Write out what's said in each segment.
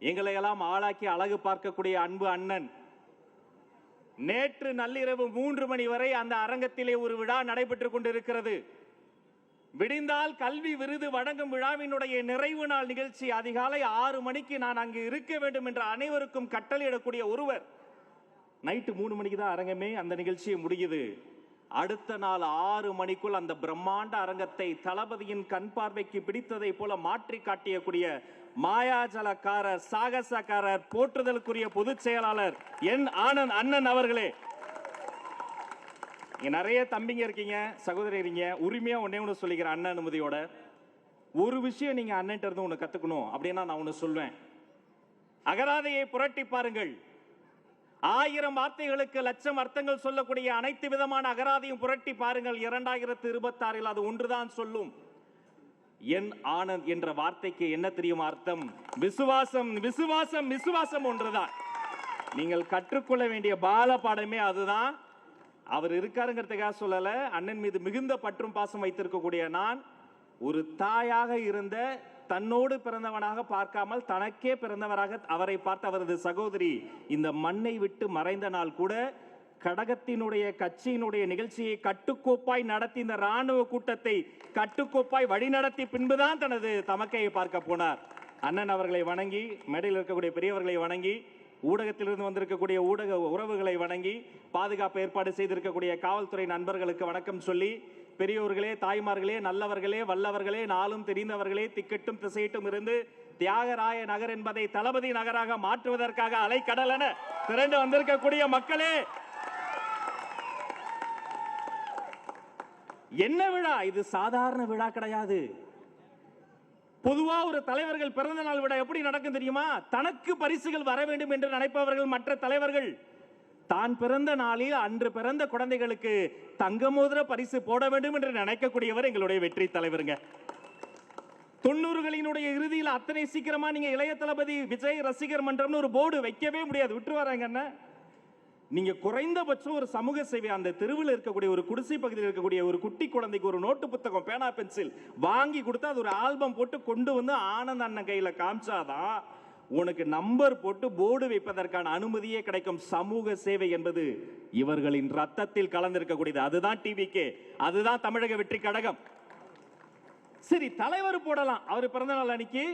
எங்களை எல்லாம் ஆளாக்கி அழகு பார்க்கக்கூடிய அன்பு அண்ணன் நேற்று நள்ளிரவு 3 மணி வரை அந்த அரங்கத்திலே ஒரு விழா நடைபெற்றுக் கொண்டிருக்கிறது. விடிந்தால் கல்வி விருது வழங்கும் விழாவினுடைய நிறைவு நாள் நிகழ்ச்சி அதிகாலை 6 மணிக்கு நான் அங்கு இருக்க வேண்டும் என்ற அனைவருக்கும் கட்டளையிடக்கூடிய ஒருவர் நைட்டு 3 மணிக்கு தான் அரங்கமே, அந்த நிகழ்ச்சியை முடியுது. அடுத்த நாள் 6 மணிக்குள் அந்த பிரம்மாண்ட அரங்கத்தை தளபதியின் கண் பார்வைக்கு பிடித்ததை போல மாற்றி காட்டியக்கூடிய மாயாஜலக்காரர், சாகசக்காரர், போற்றுதலுக்குரிய பொதுச் செயலாளர் என் ஆனந்த் அண்ணன் அவர்களே. இங்க நிறைய தம்பிங்க இருக்கீங்க, சகோதரி இருக்கீங்க. உரிமையா ஒண்ணு சொல்லிக்கிறேன் அண்ணன் அனுமதியோட. ஒரு விஷயம் நீங்க அண்ணன் இருந்து ஒண்ணு கத்துக்கணும் அப்படின்னா நான் ஒண்ணு சொல்வேன். அகராதையை புரட்டி பாருங்கள். 1000 வார்த்தைகளுக்கு லட்சம் அர்த்தங்கள் சொல்லக்கூடிய அனைத்து விதமான அகராதையும் புரட்டி பாருங்கள். 2026 அது ஒன்றுதான் சொல்லும். என் ஆனந்த் என்ற வார்த்தைக்கு என்ன தெரியும் அர்த்தம்? விசுவாசம், விசுவாசம், விசுவாசம் ஒன்றுதான். நீங்கள் கற்றுக்கொள்ள வேண்டிய பால பாடமே அதுதான். அவர் இருக்காருங்கிறதுக்காக சொல்லல. அண்ணன் மீது மிகுந்த பற்றும் பாசம் வைத்திருக்கக்கூடிய நான், ஒரு தாயாக இருந்த தன்னோடு பிறந்தவனாக பார்க்காமல் தனக்கே பிறந்தவராக அவரை பார்த்த அவரது சகோதரி இந்த மண்ணை விட்டு மறைந்த நாள் கூட கடகத்தினுடைய கட்சியினுடைய நிகழ்ச்சியை கட்டுக்கோப்பாய் நடத்தி இந்த ராணுவ கூட்டத்தை கட்டுக்கோப்பாய் வழிநடத்தி பின்புதான் தனது தமக்கையை பார்க்க போனார். அண்ணன் அவர்களை வணங்கி, மேடையில் இருக்கக்கூடிய பெரியவர்களை வணங்கி, ஊடகத்திலிருந்து வந்திருக்கக்கூடிய ஊடக உறவுகளை வணங்கி, பாதுகாப்பு ஏற்பாடு செய்திருக்கக்கூடிய காவல்துறை நண்பர்களுக்கு வணக்கம் சொல்லி, பெரியோர்களே, தாய்மார்களே, நல்லவர்களே, வல்லவர்களே, நாளும் தெரிந்தவர்களே, திக்கட்டும் திசையிட்டும் இருந்து தியாகராய நகர் என்பதை தளபதி நகராக மாற்றுவதற்காக அலைக்கடல் என திரண்டு வந்திருக்கக்கூடிய மக்களே, என்ன விழா இது? சாதாரண விழா கிடையாது. பொதுவா ஒரு தலைவர்கள் பிறந்த நாள் விழா எப்படி நடக்கும் தெரியுமா? தனக்கு பரிசுகள் வர வேண்டும் என்று நினைப்பவர்கள் மற்ற தலைவர்கள் தான் பிறந்த நாளில் அன்று பிறந்த குழந்தைகளுக்கு தங்க மோதிர பரிசு போட வேண்டும் என்று நினைக்கக்கூடியவர் எங்களுடைய வெற்றி தலைவருங்க. 90களினுடைய இறுதியில் அத்தனை சீக்கிரமா நீங்க இளைய தளபதி விஜய் ரசிகர் மன்றம்னு ஒரு போர்டு வைக்கவே முடியாது. விட்டு வராங்க. நீங்க குறைந்தபட்சம் ஒரு சமூக சேவை, அந்த தெருவில் இருக்கக்கூடிய ஒரு குடிசை பகுதியில் இருக்கக்கூடிய ஒரு குட்டி குழந்தைக்கு ஒரு நோட்டு புத்தகம், பேனா, பென்சில் வாங்கி கொடுத்தா அது ஒரு ஆல்பம் போட்டு கொண்டு வந்து ஆனந்த் அண்ணன் கையில காமிச்சாதான் உனக்கு நம்பர் போட்டு போர்டு வைப்பதற்கான அனுமதியே கிடைக்கும். சமூக சேவை என்பது இவர்களின் ரத்தத்தில் கலந்திருக்கக்கூடியது. அதுதான் டிவிகே, அதுதான் தமிழக வெற்றி கழகம். சரி, தலைவர் போடலாம். அவர் பிறந்த நாள் அன்னைக்கு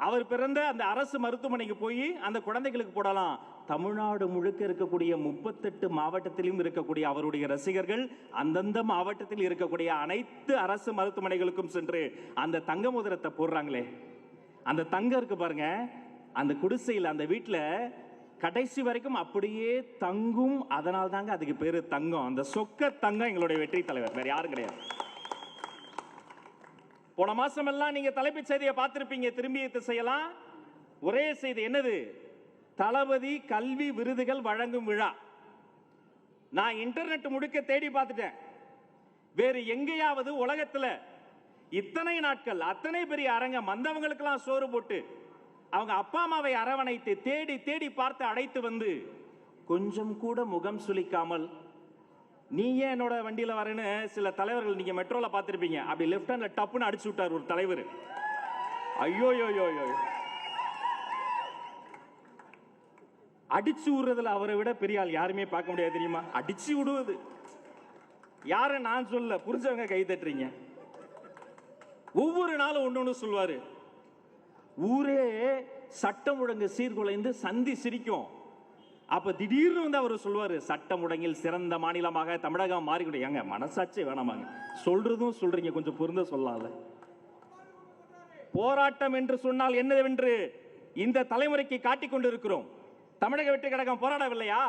அவர் பிறந்த அந்த அரசு மருத்துவமனைக்கு போய் அந்த குழந்தைகளுக்கு போடலாம். தமிழ்நாடு முழுக்க இருக்கக்கூடிய 38 மாவட்டத்திலும் இருக்கக்கூடிய அவருடைய ரசிகர்கள் அந்தந்த மாவட்டத்தில் இருக்கக்கூடிய அனைத்து அரசு மருத்துவமனைகளுக்கும் சென்று அந்த தங்க மோதிரத்தை போடுறாங்களே, அந்த தங்கம் இருக்கு பாருங்க, அந்த குடிசையில் அந்த வீட்டில் கடைசி வரைக்கும் அப்படியே தங்கும். அதனால தாங்க அதுக்கு பேரு தங்கம். அந்த சொக்க தங்கம் எங்களுடைய வெற்றி தலைவர், வேற யாரும் கிடையாது. போன மாசம் எல்லாம் நீங்க தலைப்புச் செய்தியை பார்த்திருப்பீங்க. திரும்பிய திசையெல்லாம் ஒரே செய்தி என்னது? தளபதி கல்வி விருதுகள் வழங்கும் விழா. நான் இன்டர்நெட் முழுக்க தேடி பார்த்துட்டேன். வேறு எங்கேயாவது உலகத்துல இத்தனை நாட்கள் அத்தனை பெரிய அரங்கம், வந்தவங்களுக்கெல்லாம் சோறு போட்டு அவங்க அப்பா அம்மாவை அரவணைத்து தேடி தேடி பார்த்து அழைத்து வந்து கொஞ்சம் கூட முகம் சுளிக்காமல், நீ ஏன் என்னோட வண்டியில வரேன்னு சில தலைவர்கள் நீங்க மெட்ரோல பார்த்திருப்பீங்க. அப்படி லெஃப்ட் ஹேண்ட்ல டப்புன்னு அடிச்சு விட்டார் ஒரு தலைவர். ஐயோ அடிச்சு விடுறதுல அவரை விட பெரிய ஆள் யாருமே பார்க்க முடியாது தெரியுமா? அடிச்சு விடுவது யாரு நான் சொல்ல, புரிஞ்சவங்க கை தட்டுறீங்க. ஒவ்வொரு நாளும் ஒண்ணு சொல்வாரு. ஊரே சட்டம் ஒழுங்கு சீர்குலைந்து சந்தி சிரிக்கும். அப்ப திடீர்னு வந்து அவர் சொல்வாரு, சட்டம் ஒழுங்கில் சிறந்த மாநிலமாக தமிழகம் மாறிக்கிட்டு. ஏங்க மனசாட்சி வேணாமாங்க? சொல்றதும் சொல்றீங்க, கொஞ்சம் பொருந்த சொல்லலாம்ல. போராட்டம் என்று சொன்னால் என்னவென்று இந்த தலைமுறைக்கு காட்டிக் கொண்டிருக்கிறோம். தமிழக வெற்றி கழகம் போராடவில்லையா?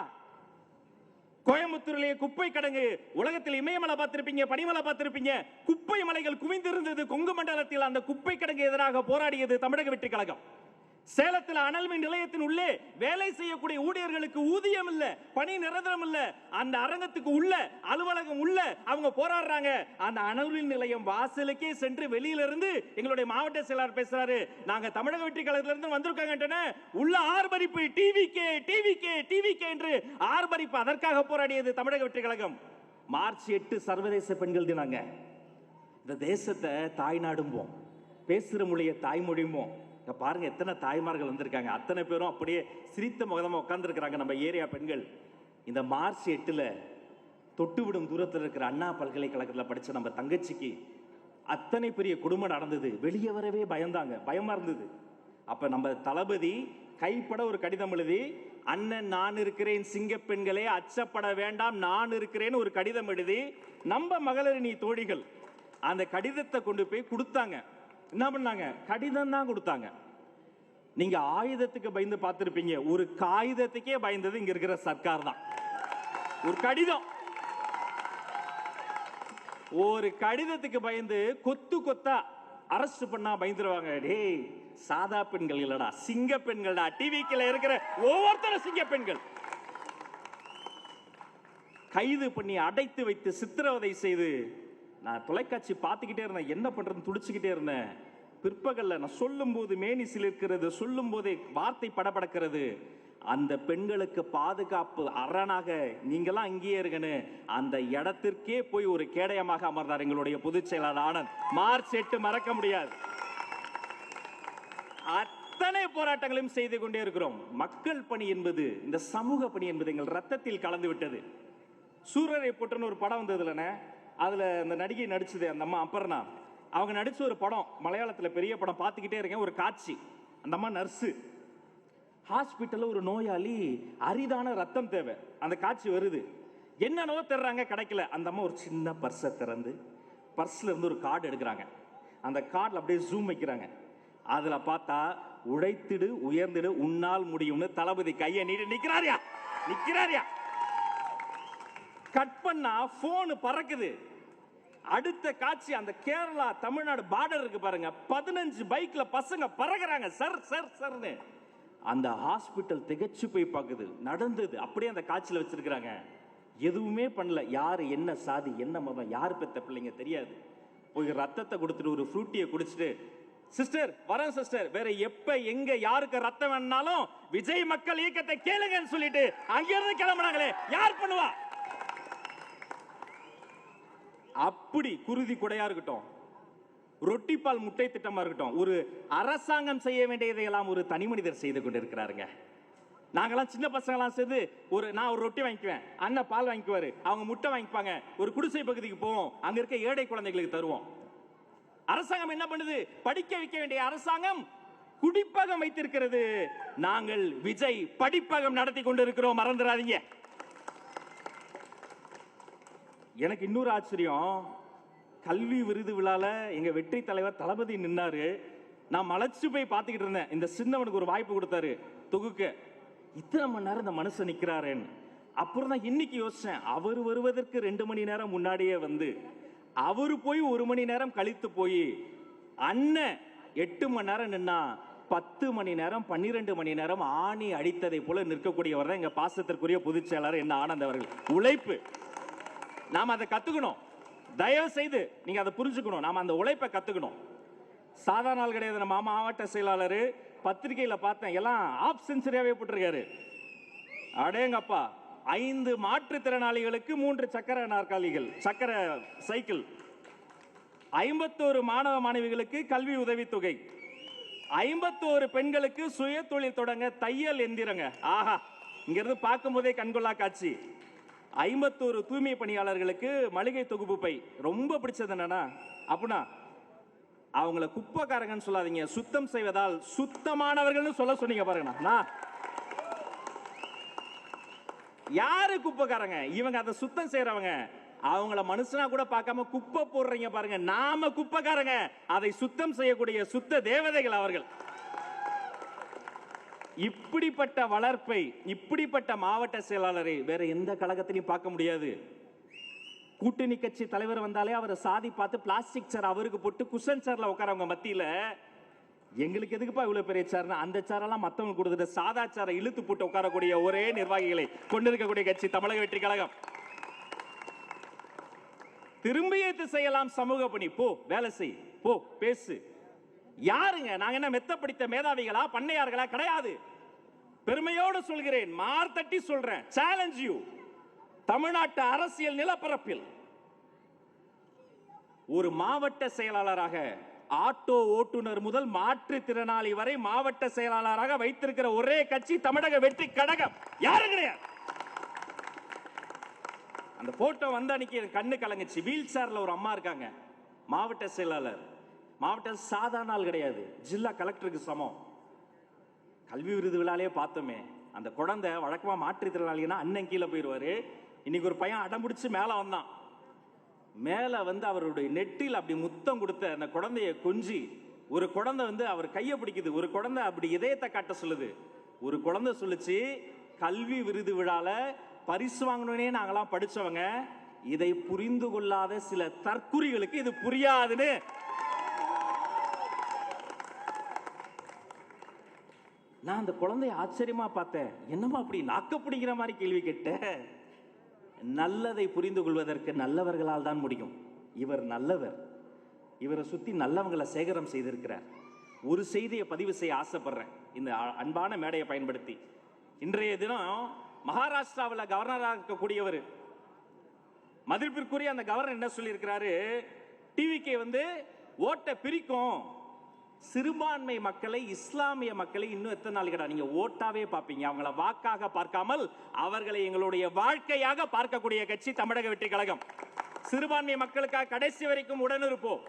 கோயம்புத்தூரிலே குப்பை கிடங்கு, உலகத்தில் இமயமலை பார்த்திருப்பீங்க, பனிமலை பார்த்திருப்பீங்க, குப்பை மலைகள் குவிந்திருந்தது. கொங்கு மண்டலத்தில் அந்த குப்பை கிடங்கு எதிராக போராடியது தமிழக வெற்றி கழகம். சேலத்தில் அனல் மின் நிலையத்தின் உள்ளே வேலை செய்யக்கூடிய ஊழியர்களுக்கு ஊதியம் இல்ல, பணி நிரந்தரம் இல்ல. அந்த அரங்கத்துக்கு உள்ள அலுவலகம் உள்ள அவங்க போராடுறாங்க. அந்த அனல் மின் நிலையம் வாசலுக்கே சென்று வெளியில இருந்து எங்களுடைய மாவட்ட செயலாளர் பேசுறாரு, நாங்க தமிழக வெற்றி கழகத்துல இருந்து வந்திருக்காங்க. உள்ள ஆர்ப்பரிப்பு, டிவிகே டிவிகே டிவிகே என்று ஆர்ப்பரிப்பு. அதற்காக போராடியது தமிழக வெற்றி கழகம். மார்ச் 8 சர்வதேச பெண்கள் தினங்க. இந்த தேசத்தை தாய்நாடும்போம், பேசுற மொழியை தாய்மொழியுமோ, பாருங்க எத்தனை தாய்மார்கள் வந்திருக்காங்க, அத்தனை பேரும் அப்படியே சிரித்த முகமா உட்கார்ந்துருக்கிறாங்க நம்ம ஏரியா பெண்கள். இந்த மார்ச் 8ல் தொட்டு விடும் தூரத்தில் இருக்கிற அண்ணா பல்கலைக்கழகத்தில் படிச்ச நம்ம தங்கச்சிக்கு அத்தனை பெரிய குடும்பம் நடந்தது. வெளியே வரவே பயந்தாங்க, பயமா இருந்தது. அப்ப நம்ம தளபதி கைப்பட ஒரு கடிதம் எழுதி, அண்ணன் நான் இருக்கிறேன் சிங்க பெண்களே அச்சப்பட வேண்டாம் நான் இருக்கிறேன் ஒரு கடிதம் எழுதி நம்ம மகளிரணி தோழிகள் அந்த கடிதத்தை கொண்டு போய் கொடுத்தாங்க. என்ன பண்ணாங்க? கடிதம் தான் கொடுத்தாங்க. நீங்க ஆயுதத்துக்கு பயந்து பார்த்திருப்பீங்க, ஒரு காகிதத்துக்கே பயந்தது இங்க இருக்கிற சர்க்கார் தான். ஒரு கடிதம், ஒரு கடிதத்துக்கு பயந்து கொத்து கொத்தா அரசு பண்ணா பயந்துருவாங்க. டேய் சாதா பெண்கள் இல்லடா, சிங்க பெண்கள்டா. டிவிக்குள்ள இருக்கிற ஒவ்வொருத்தரும் சிங்க பெண்கள். கைது பண்ணி அடைத்து வைத்து சித்திரவதை செய்து, நான் தொலைக்காட்சி பார்த்துக்கிட்டே இருந்தேன், என்ன பண்றதுன்னு துடிச்சுக்கிட்டே இருந்தேன். பிற்பகல்ல நான் சொல்லும் போது மேனி சிலிர்க்கிறது, சொல்லும் போதே வார்த்தை படபடக்கிறது. அந்த பெண்களுக்கு பாதுகாப்பு அரணாக நீங்களாம் இங்கேயே இருக்கன்னு அந்த இடத்திற்கே போய் ஒரு கேடயமாக அமர்ந்தார் எங்களுடைய பொதுச் செயலாளர் ஆனந்த். மார்ச் 8 மறக்க முடியாது. அத்தனை போராட்டங்களையும் செய்து கொண்டே இருக்கிறோம். மக்கள் பணி என்பது, இந்த சமூக பணி என்பது எங்கள் ரத்தத்தில் கலந்து விட்டது. சூரரை போட்டுன்னு ஒரு படம் வந்ததுலனே, அதுல அந்த நடிகை நடிச்சது அந்த அம்மா அப்பர்ணா, அவங்க நடிச்ச ஒரு படம் மலையாளத்துல பெரிய படம் பார்த்துக்கிட்டே இருக்கேன். ஒரு காட்சி, அந்த அம்மா நர்ஸு, ஹாஸ்பிட்டல்ல ஒரு நோயாளி அரிதான ரத்தம் தேவை, அந்த காட்சி வருது. என்னென்னவோ தர்றாங்க, கிடைக்கல. அந்த அம்மா ஒரு சின்ன பர்ஸை திறந்து பர்ஸ்ல இருந்து ஒரு கார்டு எடுக்கிறாங்க. அந்த கார்டில் அப்படியே ஜூம் வைக்கிறாங்க. அதுல பார்த்தா உழைத்திடு உயர்ந்திடு உன்னால் முடியும்னு தளபதி கையை நீட்டி நிக்கிறாரியா. கட் பண்ணா போன் பறக்குது. அடுத்த காட்சி அந்த கேரளா தமிழ்நாடு பார்டர் இருக்கு பாருங்க, 15 பைக்ல பசங்க பறக்குறாங்க சர் சர் சர்னு. அந்த ஹாஸ்பிட்டல் திகச்சு போய் பார்க்குது. நடந்தது அப்படியே அந்த காட்சியில் வச்சிருக்கிறாங்க. எதுவுமே பண்ணல. யாரு என்ன சாதி என்ன மதம் யார் பெத்த பிள்ளைங்க தெரியாது. போய் ரத்தத்தை கொடுத்துட்டு ஒரு ஃப்ரூட்டியை குடிச்சிட்டு, சிஸ்டர் வரேன் சிஸ்டர், வேற எப்ப எங்க யாருக்கு ரத்தம் வேணாலும் விஜய் மக்கள் இயக்கத்தை கேளுங்கன்னு சொல்லிட்டு அங்கிருந்து கிளம்புனாங்களே, யார் பண்ணுவா? அப்படி குருதி கொடையா இருக்கட்டும், ரொட்டி பால் முட்டை திட்டமா இருக்கட்டும், ஒரு அரசாங்கம் செய்ய வேண்டியதையெல்லாம் ஒரு தனி மனிதர் செய்து கொண்டிருக்கிறாருங்க. நாங்கெல்லாம் சின்ன பசங்களாம் சேர்ந்து நான் ஒரு ரொட்டி வாங்கிக்குவேன், அண்ணன் பால் வாங்கிக்குவாரு, அவங்க முட்டை வாங்கிப்பாங்க, ஒரு குடிசை பகுதிக்கு போவோம், அங்க இருக்க ஏழை குழந்தைகளுக்கு தருவோம். அரசாங்கம் என்ன பண்ணுது? படிக்க வைக்க வேண்டிய அரசாங்கம் குடிப்பகம் வைத்திருக்கிறது. நாங்கள் விஜய் படிப்பகம் நடத்தி கொண்டிருக்கிறோம், மறந்துடாதீங்க. எனக்கு இன்னொரு ஆச்சரியம், கல்வி விருது விழால எங்க வெற்றி தலைவர் தளபதி நின்னாரு. நான் மலைச்சு போய் பார்த்துக்கிட்டு இருந்தேன். இந்த சின்னவனுக்கு ஒரு வாய்ப்பு கொடுத்தாரு தொகுக்க. இத்தனை மணி நேரம் இந்த மனுஷன் நிக்கிறாருன்னு. அப்புறம் தான் இன்னைக்கு யோசிச்சேன், அவர் வருவதற்கு 2 மணி நேரம் முன்னாடியே வந்து அவரு போய் 1 மணி நேரம் கழித்து போய் அண்ணன் 8 மணி நேரம் நின்னா 10 மணி நேரம் 12 மணி நேரம் ஆணி அடித்ததை போல நிற்கக்கூடியவர் தான் எங்க பாசத்திற்குரிய பொதுச் செயலாளர் என்ன ஆனந்த் அவர்கள். உழைப்பு, நாம அதை கத்துக்கணும். தயவு செய்து நீங்க அதை புரிஞ்சுக்கணும். நாம அந்த உழைப்பை கத்துக்கணும். சாதாரண நாள் கிடையாது. நம்ம மாவட்ட செயலாளர் பத்திரிகையில பார்த்தேன், எல்லாம் ஆப் செஞ்சுரியாவே போட்டிருக்காரு. அடேங்கப்பா, 5 மாற்றுத்திறனாளிகளுக்கு 3 சக்கர நாற்காலிகள், சக்கர சைக்கிள், 51 மாணவ மாணவிகளுக்கு கல்வி உதவித்தொகை, 51 பெண்களுக்கு சுய தொழில் தொடங்க தையல் எந்திரங்க. ஆஹா, இங்க இருந்து பார்க்கும் போதே கண்கொள்ளா காட்சி. 51 தூய்மை பணியாளர்களுக்கு மளிகை தொகுப்பு பை. ரொம்ப பிடிச்சது என்னன்னா, அப்படின்னா அவங்கள குப்பைக்காரங்கன்னு சொல்லாதீங்க, சுத்தம் செய்வதால் சுத்தமானவர்கள் சொல்ல சொன்னீங்க பாருங்க. யாரு குப்பைக்காரங்க? இவங்க அதை சுத்தம் செய்யறவங்க. அவங்கள மனுஷனா கூட பார்க்காம குப்பை போடுறீங்க பாருங்க. நாம குப்பைக்காரங்க, அதை சுத்தம் செய்யக்கூடிய சுத்த தேவதைகள் அவர்கள். இப்படிப்பட்ட வளர்ப்பை, இப்படிப்பட்ட மாவட்ட செயலாளரை வேற எந்த கழகத்திலையும் பார்க்க முடியாது. கூட்டணி கட்சி தலைவர் வந்தாலே அவரை சாதி பார்த்து பிளாஸ்டிக் சேர் அவருக்கு போட்டு குஷன் சேர்ல உட்காரவங்க மத்தியில எங்களுக்கு எதுக்குப்பா இவ்வளவு பெரிய சேர்னா, அந்த சேரெல்லாம் மத்தவங்க கொடுத்துட்டு சாதா சேரை இழுத்து போட்டு உட்காரக்கூடிய ஒரே நிர்வாகிகளை கொண்டிருக்கக்கூடிய கட்சி தமிழக வெற்றி கழகம். திரும்பி ஏத்து செய்யலாம் சமூக பணி. போ வேலை செய், போ பேசு. யாருங்க நாங்க? என்ன மெத்த படித்த மேதாவிகளா, பண்ணையார்களா? கிடையாது. பெருமையோடு சொல்கிறேன், மார்த்தட்டி சொல்றேன், சேலஞ்ச் யூ. தமிழ்நாட்டு அரசியல் நிலப்பரப்பில் ஒரு மாவட்ட செயலாளராக ஆட்டோ ஓட்டுநர் முதல் மாற்றுத்திறனாளி வரை மாவட்ட செயலாளராக வைத்திருக்கிற ஒரே கட்சி தமிழக வெற்றி கழகம். யாரும் கிடையாது. அந்த போட்டோ வந்த அன்னைக்கு கண்ணு கலங்குச்சு. வீல் சேர்ல ஒரு அம்மா இருக்காங்க, மாவட்ட செயலாளர். மாவட்ட சாதாரண ஆள் கிடையாது, ஜில்லா கலெக்டருக்கு சமம். கல்வி விருது விழாலே பார்த்தோமே, அந்த குழந்தை வழக்கமா மாற்றுத்திறனாளினா அண்ணன் கீழே போயிடுவாரு. இன்னைக்கு ஒரு பையன் அடம்பிடிச்சு மேல வந்தான். மேல வந்து அவருடைய நெட்டில் அப்படி முத்தம் கொடுத்த அந்த குழந்தைய கொஞ்சி, ஒரு குழந்தை வந்து அவர் கையை பிடிக்குது, ஒரு குழந்தை அப்படி இதயத்தை காட்ட சொல்லுது. ஒரு குழந்தை சொல்லுச்சு, கல்வி விருது விழால பரிசு வாங்கணும்னே நாங்கெல்லாம் படிச்சவங்க, இதை புரிந்து கொள்ளாத சில தற்குறிகளுக்கு இது புரியாதுன்னு. நான் அந்த குழந்தைய ஆச்சரியமா பார்த்தேன். என்னமா அப்படி நாக்க பிடிக்கிற மாதிரி கேள்வி கேட்ட? நல்லதை புரிந்து கொள்வதற்கு நல்லவர்களால் தான் முடியும். இவர் நல்லவர், இவரை சுத்தி நல்லவங்களை சேகரம் செய்திருக்கிறார். ஒரு செய்தியை பதிவு செய்ய ஆசைப்படுறேன் இந்த அன்பான மேடையை பயன்படுத்தி. இன்றைய தினம் மகாராஷ்டிராவில் கவர்னராக இருக்கக்கூடியவர், மதிப்பிற்குரிய அந்த கவர்னர் என்ன சொல்லி இருக்கிறாரு, டிவிக்கு வந்து ஓட்டை பிரிக்கும், சிறுபான்மை மக்களை, இஸ்லாமிய மக்களை இன்னும் எத்தனை நாள் கிடையாது நீங்க ஓட்டாவே பார்ப்பீங்க, அவங்கள வாக்காக பார்க்காமல் அவர்களை எங்களுடைய வாழ்க்கையாக பார்க்கக்கூடிய கட்சி தமிழக வெற்றி கழகம். சிறுபான்மை மக்களுக்காக கடைசி வரைக்கும் உடனிருப்போம்.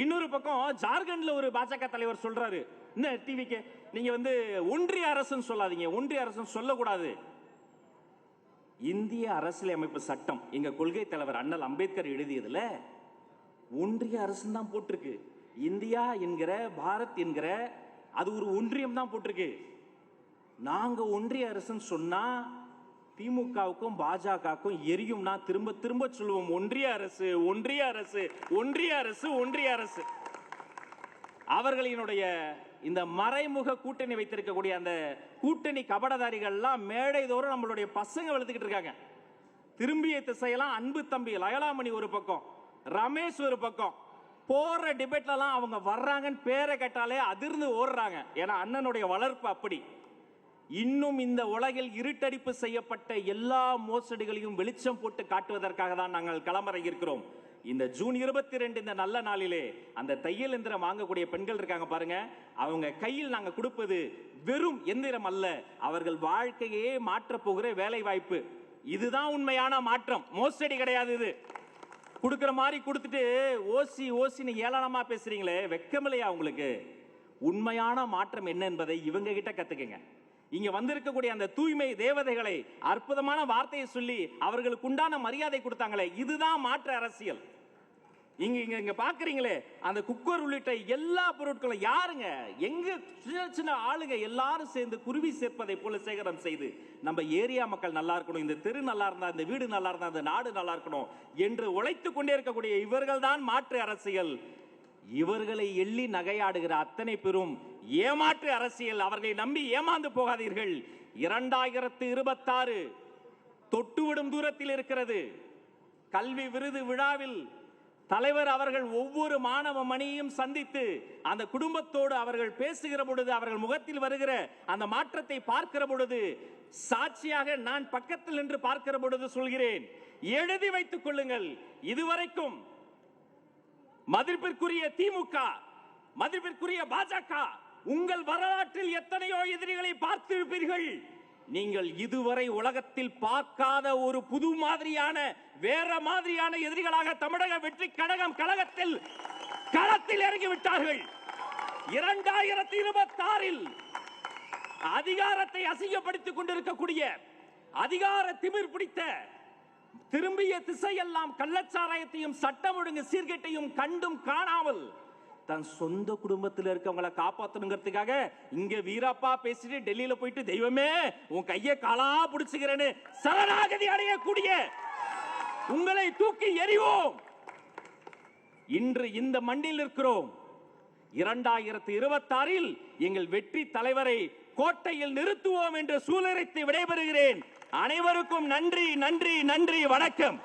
இன்னொரு பக்கம் ஜார்க்கண்ட்ல ஒரு பாஜக தலைவர் சொல்றாரு, என்ன டிவிக்கு நீங்க வந்து ஒன்றிய அரசுன்னு சொல்லாதீங்க, ஒன்றிய அரசுன்னு சொல்லக்கூடாது. இந்திய அரசியலமைப்பு சட்டம் எங்க கொள்கை தலைவர் அண்ணல் அம்பேத்கர் எழுதியதுல ஒன்றிய அரசு தான் போட்டிருக்கு. இந்தியா என்கிற, பாரத் என்கிற அது ஒரு ஒன்றியம் தான் போட்டிருக்கு. நாங்க ஒன்றிய அரசுன்னு சொன்னா திமுகவுக்கும் பாஜகவுக்கும் எரியும்னா திரும்ப திரும்ப சொல்லுவோம், ஒன்றிய அரசு, ஒன்றிய அரசு, ஒன்றிய அரசு, ஒன்றிய அரசு. அவர்களினுடைய இந்த மறைமுக கூட்டணி வைத்திருக்கக்கூடிய அந்த கூட்டணி கபடதாரிகள்லாம் மேடை தோறும் நம்மளுடைய பசங்க வளர்த்துக்கிட்டு இருக்காங்க. திரும்பிய திசையெல்லாம் அன்பு தம்பி லயலாமணி ஒரு பக்கம், ரமேஷ் ஒரு பக்கம். போற டிபேட்லாம் அவங்க வர்றாங்கன்னு பேரை கேட்டாலே அதிர்ந்து ஓடுறாங்க. ஏன்னா அண்ணனுடைய வளர்ப்பு அப்படி. இன்னும் இந்த உலகில் இருட்டடிப்பு செய்யப்பட்ட எல்லா மோசடிகளையும் வெளிச்சம் போட்டு காட்டுவதற்காக தான் நாங்கள் களமிறங்கி இருக்கிறோம். இந்த ஜூன் 22 இந்த நல்ல நாளிலே அந்த தையல் எந்திரம் வாங்கக்கூடிய பெண்கள் இருக்காங்க பாருங்க, அவங்க கையில் நாங்க கொடுப்பது வெறும் எந்திரம் அல்ல, அவர்கள் வாழ்க்கையே மாற்ற போகிற வேலை வாய்ப்பு. இதுதான் உண்மையான மாற்றம், மோசடி கிடையாது. இது கொடுக்கிற மாதிரி கொடுத்துட்டு ஓசி ஓசின்னு ஏளனமா பேசுறீங்களே, வெக்கமில்லையா உங்களுக்கு? உண்மையான மாற்றம் என்ன என்பதை இவங்க கிட்ட கத்துக்கங்க. இங்க வந்திருக்கக்கூடிய அந்த தூய்மை தேவதைகளை அற்புதமான வார்த்தையை சொல்லி அவர்களுக்கு உண்டான மரியாதை கொடுத்தாங்களே, இதுதான் மாற்று அரசியல். இங்க பாக்குறீங்களே அந்த குக்கர் உள்ளிட்ட எல்லா பொருட்களும் யாருங்க, எங்க சின்ன சின்ன ஆளுங்க எல்லாரும் சேர்ந்து குருவி சேர்ப்பதை போல சேகரம் செய்து நம்ம ஏரியா மக்கள் நல்லா இருக்கணும், இந்த தெரு நல்லா இருந்தா, இந்த வீடு நல்லா இருந்தா, இந்த நாடு நல்லா இருக்கணும் என்று உழைத்துக் கொண்டே இருக்கக்கூடிய இவர்கள் தான் மாற்று அரசியல். இவர்களை எள்ளி நகையாடுகிற அத்தனை பெரும் ஏமாற்று அரசியல். அவர்களை நம்பி ஏமாந்து போகாதீர்கள். 2026 தொட்டுவிடும் தூரத்தில் இருக்கிறது. கல்வி விருது விழாவில் தலைவர் அவர்கள் ஒவ்வொரு மாணவ மணியையும் சந்தித்து அந்த குடும்பத்தோடு அவர்கள் பேசுகிற பொழுது, அவர்கள் முகத்தில் வருகிற அந்த மாற்றத்தை பார்க்கிற பொழுது, சாட்சியாக நான் பக்கத்தில் நின்று பார்க்கிற பொழுது சொல்கிறேன், எழுதி வைத்துக் கொள்ளுங்கள். இதுவரைக்கும் மதிப்பிற்குரிய திமுக, மதிப்பிற்குரிய பாஜக, உங்கள் வரலாற்றில் எத்தனையோ எதிரிகளை பார்த்திருப்பீர்கள். நீங்கள் இதுவரை உலகத்தில் பார்க்காத ஒரு புது மாதிரியான, வேற மாதிரியான எதிரிகளாக தமிழக வெற்றி கழகம் கழகத்தில் களத்தில் இறங்கிவிட்டார்கள். 2026 அதிகாரத்தை அசிங்கப்படுத்திக் கொண்டிருக்கக்கூடிய, அதிகார திமிர் பிடித்த, திரும்பிய திசையெல்லாம் கள்ளச்சாராயத்தையும் சட்டம் ஒழுங்கு சீர்கேட்டையும் கண்டும் காணாமல் தன் சொந்த குடும்பத்தில் இருக்கவங்களை காப்பாற்றணுங்கிறதுக்காக இங்க வீரப்பா பேசிட்டு டெல்லியில போயிட்டு தெய்வமே உன் கையை காலா பிடிச்சுக்கிறேன்னு சரணாகதி அடையக்கூடிய உங்களை தூக்கி எறிவோம். இன்று இந்த மண்ணில் இருக்கிறோம். 2026 எங்கள் வெற்றி தலைவரை கோட்டையில் நிறுத்துவோம் என்று சூளுரைத்து விடைபெறுகிறேன். அனைவருக்கும் நன்றி, நன்றி, நன்றி, வணக்கம்.